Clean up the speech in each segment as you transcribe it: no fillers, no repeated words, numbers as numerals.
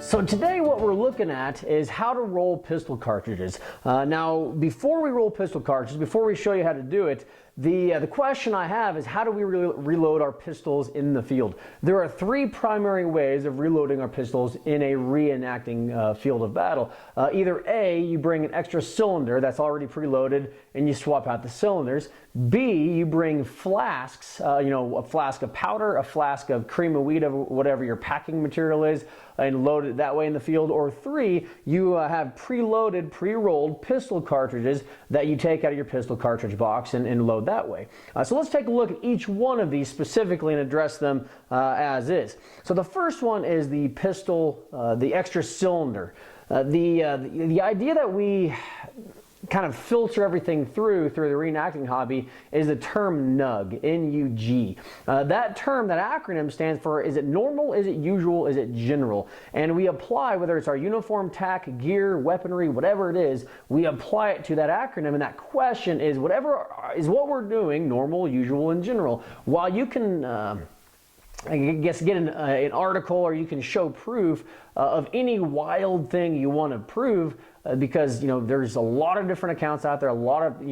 So today what we're looking at is how to roll pistol cartridges. Now before we roll pistol cartridges, before we show you how to do it, the question I have is how do we reload our pistols in the field? There are three primary ways of reloading our pistols in a reenacting field of battle. Either A, you bring an extra cylinder that's already preloaded and you swap out the cylinders. B, you bring flasks, a flask of powder, a flask of cream of wheat, of whatever your packing material is, and load it that way in the field. Or three, you have preloaded, pre-rolled pistol cartridges that you take out of your pistol cartridge box and load that way. So let's take a look at each one of these specifically and address them as is. So the first one is the pistol, the extra cylinder. The idea that we kind of filter everything through the reenacting hobby is the term NUG, N-U-G. That term, that acronym stands for, is it normal, is it usual, is it general? And we apply, whether it's our uniform, tack, gear, weaponry, whatever it is, we apply it to that acronym, and that question is whatever is what we're doing, normal, usual, and general. While you can I guess get an article, or you can show proof of any wild thing you want to prove, because there's a lot of different accounts out there, a lot of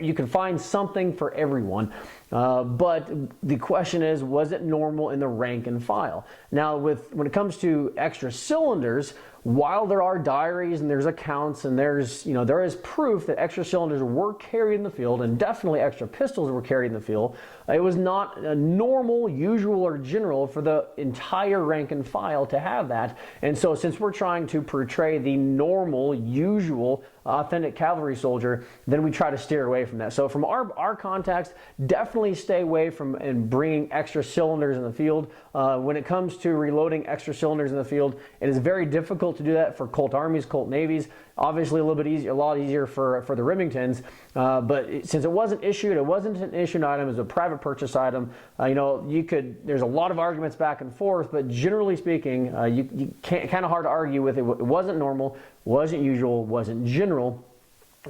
you can find something for everyone, but the question is, was it normal in the rank and file? Now when it comes to extra cylinders, while there are diaries and there's accounts and there's there is proof that extra cylinders were carried in the field, and definitely extra pistols were carried in the field, it was not normal, usual, or general for the entire rank and file to have that. And so since we're trying to portray the normal, usual, authentic cavalry soldier, then we try to steer away from that. So from our context, definitely stay away from bringing extra cylinders in the field. When it comes to reloading extra cylinders in the field, it is very difficult to do that for Colt Armies, Colt Navies. Obviously a little bit easier, a lot easier for the Remingtons, but since it wasn't issued, it wasn't an issued item, it was a private purchase item. There's a lot of arguments back and forth, but generally speaking, you can't, kind of hard to argue with it. It wasn't normal, wasn't usual, wasn't general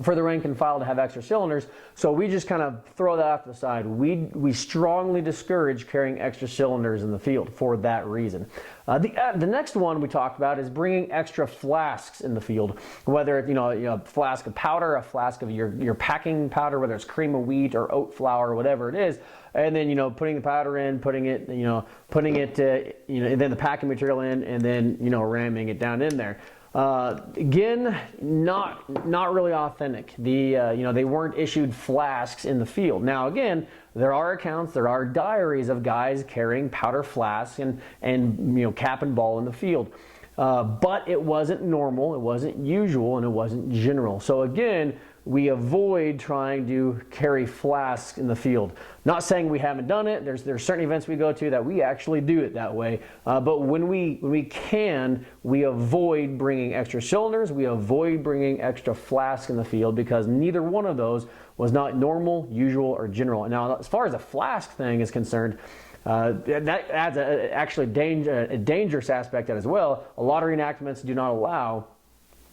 for the rank and file to have extra cylinders, so we just kind of throw that off to the side. We strongly discourage carrying extra cylinders in the field for that reason. The next one we talked about is bringing extra flasks in the field, whether it's a flask of powder, a flask of your packing powder, whether it's cream of wheat or oat flour, whatever it is, and then putting the powder in, putting it and then the packing material in, and then ramming it down in there. Again, not really authentic. They weren't issued flasks in the field. Now again, there are accounts, there are diaries of guys carrying powder flasks and cap and ball in the field. But it wasn't normal, it wasn't usual, and it wasn't general. So again, we avoid trying to carry flasks in the field. Not saying we haven't done it. There's certain events we go to that we actually do it that way. But when we can, we avoid bringing extra cylinders. We avoid bringing extra flasks in the field, because neither one of those was not normal, usual, or general. Now, as far as a flask thing is concerned, that adds a dangerous aspect as well. A lot of reenactments do not allow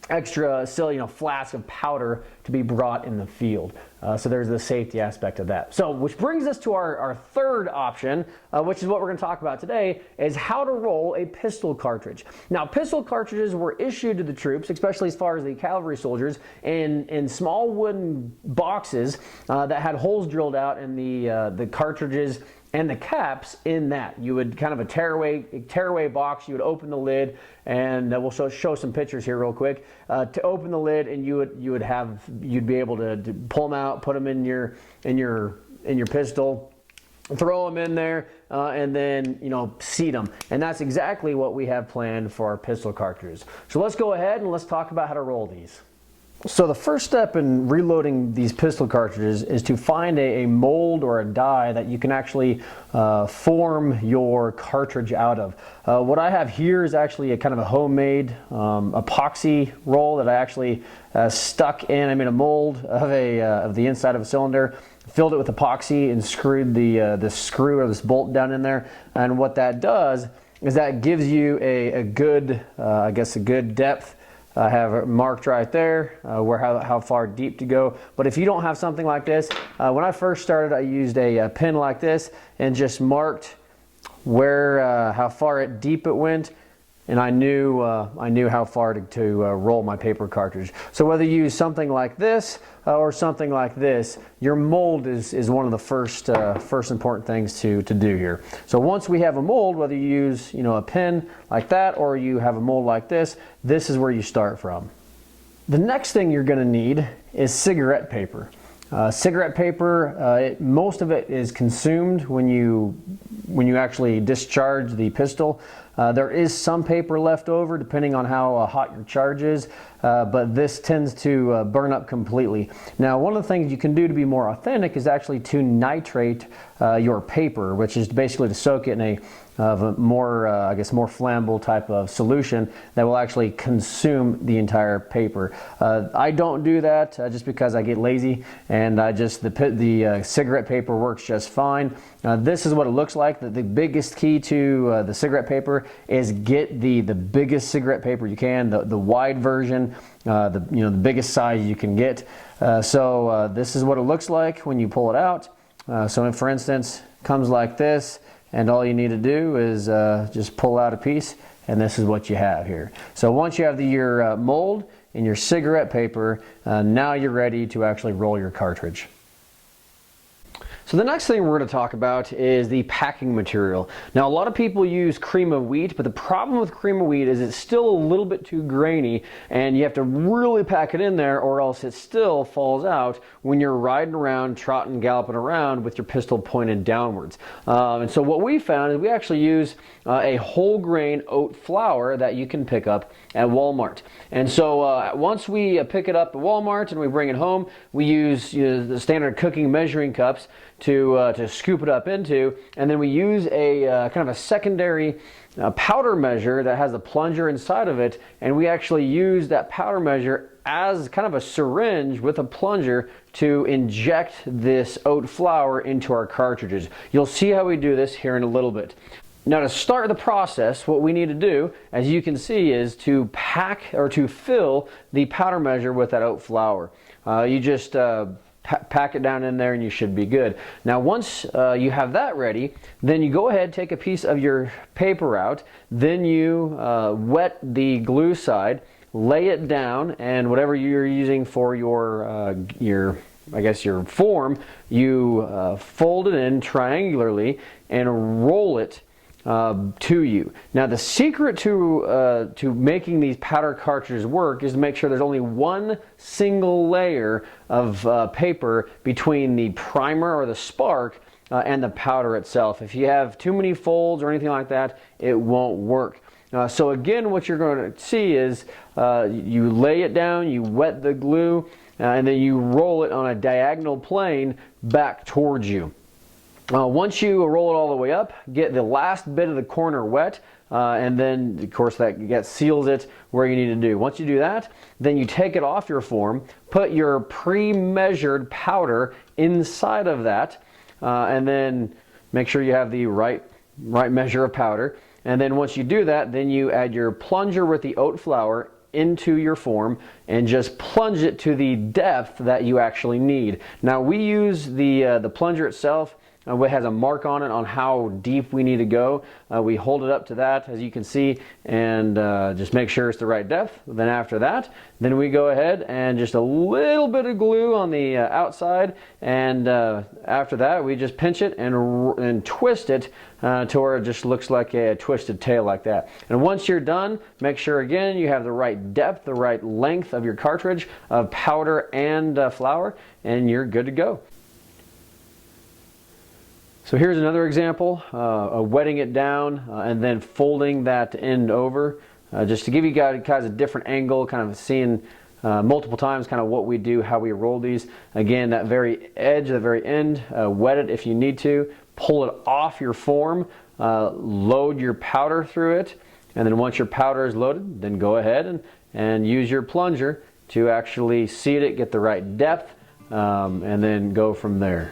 extra flask of powder to be brought in the field. So there's the safety aspect of that. So which brings us to our third option, which is what we're going to talk about today, is how to roll a pistol cartridge. Now pistol cartridges were issued to the troops, especially as far as the cavalry soldiers, in small wooden boxes that had holes drilled out in the cartridges and the caps in that. You would kind of a tearaway box, you would open the lid, and we'll show some pictures here real quick. To open the lid, and you'd be able to pull them out, put them in your pistol, throw them in there, and then seat them. And that's exactly what we have planned for our pistol cartridges. So let's go ahead and let's talk about how to roll these. So the first step in reloading these pistol cartridges is to find a mold or a die that you can actually form your cartridge out of. What I have here is actually a kind of a homemade epoxy roll that I actually stuck in. I made a mold of the inside of a cylinder, filled it with epoxy, and screwed the screw or this bolt down in there. And what that does is that gives you a good, I guess, a good depth. I have it marked right there how far deep to go. But if you don't have something like this, when I first started, I used a pin like this and just marked where how far deep it went. and I knew how far to roll my paper cartridge. So whether you use something like this or something like this, your mold is one of the first important things to do here. So once we have a mold, whether you use a pin like that or you have a mold like this is where you start from. The next thing you're going to need is cigarette paper. Cigarette paper, most of it is consumed when you actually discharge the pistol. There is some paper left over depending on how hot your charge is, but this tends to burn up completely. Now, one of the things you can do to be more authentic is actually to nitrate your paper, which is basically to soak it in a more, I guess, more flammable type of solution that will actually consume the entire paper. I don't do that just because I get lazy, and the cigarette paper works just fine. This is what it looks like. The biggest key to the cigarette paper is get the biggest cigarette paper you can, the wide version, the biggest size you can get. So this is what it looks like when you pull it out. So for instance, comes like this, and all you need to do is just pull out a piece, and this is what you have here. So once you have your mold and your cigarette paper, now you're ready to actually roll your cartridge. So the next thing we're going to talk about is the packing material. Now, a lot of people use cream of wheat, but the problem with cream of wheat is it's still a little bit too grainy, and you have to really pack it in there or else it still falls out when you're riding around, trotting, galloping around with your pistol pointed downwards. And so what we found is we actually use a whole grain oat flour that you can pick up at Walmart. And so once we pick it up at Walmart and we bring it home, we use the standard cooking measuring cups to scoop it up into, and then we use a kind of a secondary powder measure that has a plunger inside of it, and we actually use that powder measure as kind of a syringe with a plunger to inject this oat flour into our cartridges. You'll see how we do this here in a little bit. Now, to start the process, what we need to do, as you can see, is to pack or to fill the powder measure with that oat flour. You just pack it down in there and you should be good. Now, once you have that ready, then you go ahead, take a piece of your paper out, then you wet the glue side, lay it down, and whatever you're using for your form, you fold it in triangularly and roll it to you. Now, the secret to making these powder cartridges work is to make sure there's only one single layer of paper between the primer or the spark and the powder itself. If you have too many folds or anything like that, it won't work. So again, what you're going to see is you lay it down, you wet the glue, and then you roll it on a diagonal plane back towards you. Once you roll it all the way up, get the last bit of the corner wet, and then of course that seals it where you need to do. Once you do that, then you take it off your form, put your pre-measured powder inside of that, and then make sure you have the right measure of powder. And then once you do that, then you add your plunger with the oat flour into your form and just plunge it to the depth that you actually need. Now, we use the plunger itself. It has a mark on it on how deep we need to go. We hold it up to that, as you can see, and just make sure it's the right depth. Then after that, then we go ahead and just a little bit of glue on the outside, and after that we just pinch it and twist it to where it just looks like a twisted tail like that. And once you're done, make sure again you have the right depth, the right length of your cartridge of powder and flour, and you're good to go. So here's another example of wetting it down and then folding that end over, just to give you guys a different angle, kind of seeing multiple times kind of what we do, how we roll these. Again, that very edge, the very end, wet it if you need to, pull it off your form, load your powder through it, and then once your powder is loaded, then go ahead and use your plunger to actually seat it, get the right depth, and then go from there.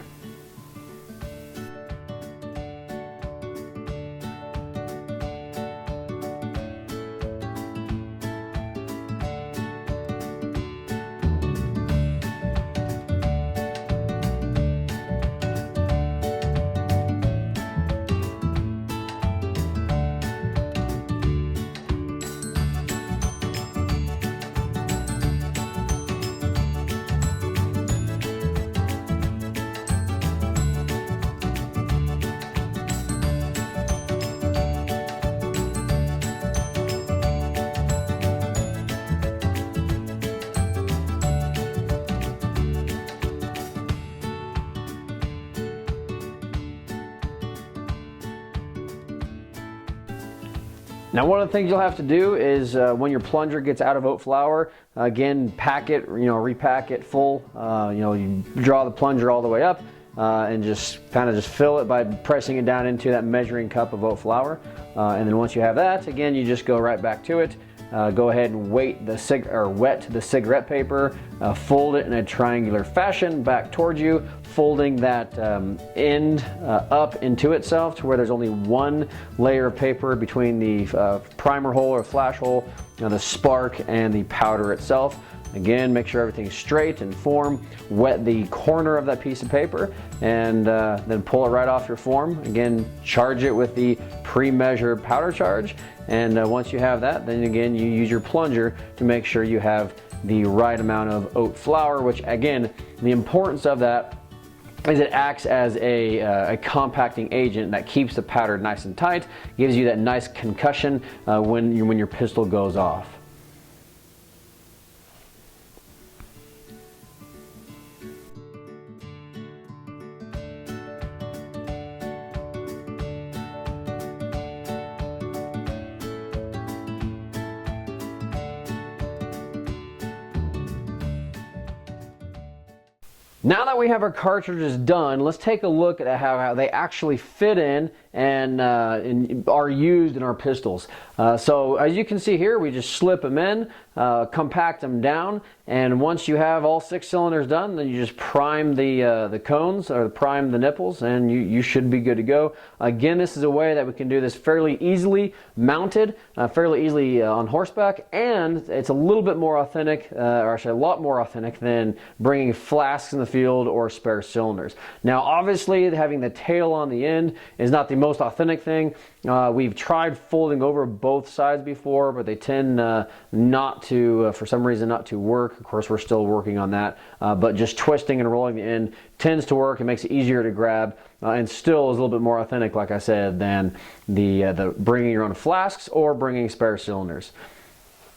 Now, one of the things you'll have to do is when your plunger gets out of oat flour, again, pack it, repack it full. You draw the plunger all the way up and just kind of fill it by pressing it down into that measuring cup of oat flour. And then once you have that, again, you just go right back to it. Go ahead and wet the cigarette paper, fold it in a triangular fashion back towards you, folding that end up into itself to where there's only one layer of paper between the primer hole or flash hole, the spark, and the powder itself. Again, make sure everything's straight and form. Wet the corner of that piece of paper and then pull it right off your form. Again, charge it with the pre-measured powder charge. And once you have that, then again, you use your plunger to make sure you have the right amount of oat flour, which again, the importance of that is it acts as a compacting agent that keeps the powder nice and tight, gives you that nice concussion when your pistol goes off. Now that we have our cartridges done, let's take a look at how they actually fit in and are used in our pistols. So as you can see here, we just slip them in, compact them down, and once you have all 6 cylinders done, then you just prime the cones or prime the nipples, and you should be good to go. Again, this is a way that we can do this fairly easily mounted, fairly easily on horseback, and it's a little bit more authentic, or actually a lot more authentic than bringing flasks in the field or spare cylinders. Now, obviously, having the tail on the end is not the most authentic thing. We've tried folding over both sides before, but they tend not to, for some reason, not to work. Of course, we're still working on that, but just twisting and rolling the end tends to work. It makes it easier to grab, and still is a little bit more authentic, like I said, than the bringing your own flasks or bringing spare cylinders.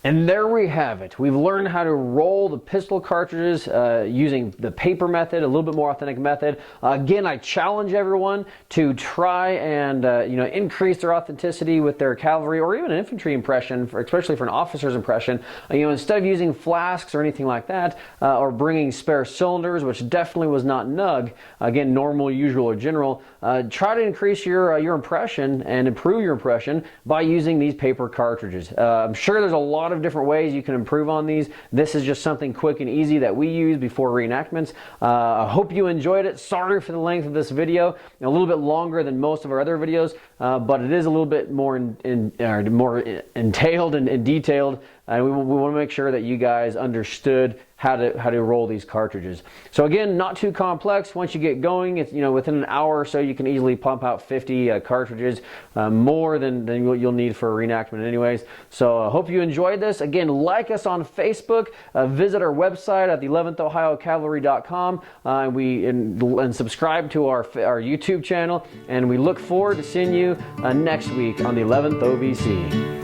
And there we have it. We've learned how to roll the pistol cartridges using the paper method, a little bit more authentic method. Again, I challenge everyone to try and increase their authenticity with their cavalry or even an infantry impression, especially for an officer's impression. Instead of using flasks or anything like that, or bringing spare cylinders, which definitely was not NUG, again, normal, usual, or general, try to increase your impression and improve your impression by using these paper cartridges. I'm sure there's a lot of different ways you can improve on these. This is just something quick and easy that we use before reenactments. I hope you enjoyed it. Sorry for the length of this video, a little bit longer than most of our other videos, but it is a little bit more more entailed and detailed. And we want to make sure that you guys understood how to roll these cartridges. So again, not too complex. Once you get going, it's within an hour or so you can easily pump out 50 cartridges, more than what you'll need for a reenactment anyways. So I hope you enjoyed this. Again, like us on Facebook, visit our website at the 11th-ohio-cavalry.com, and subscribe to our YouTube channel, and we look forward to seeing you next week on the 11th OVC.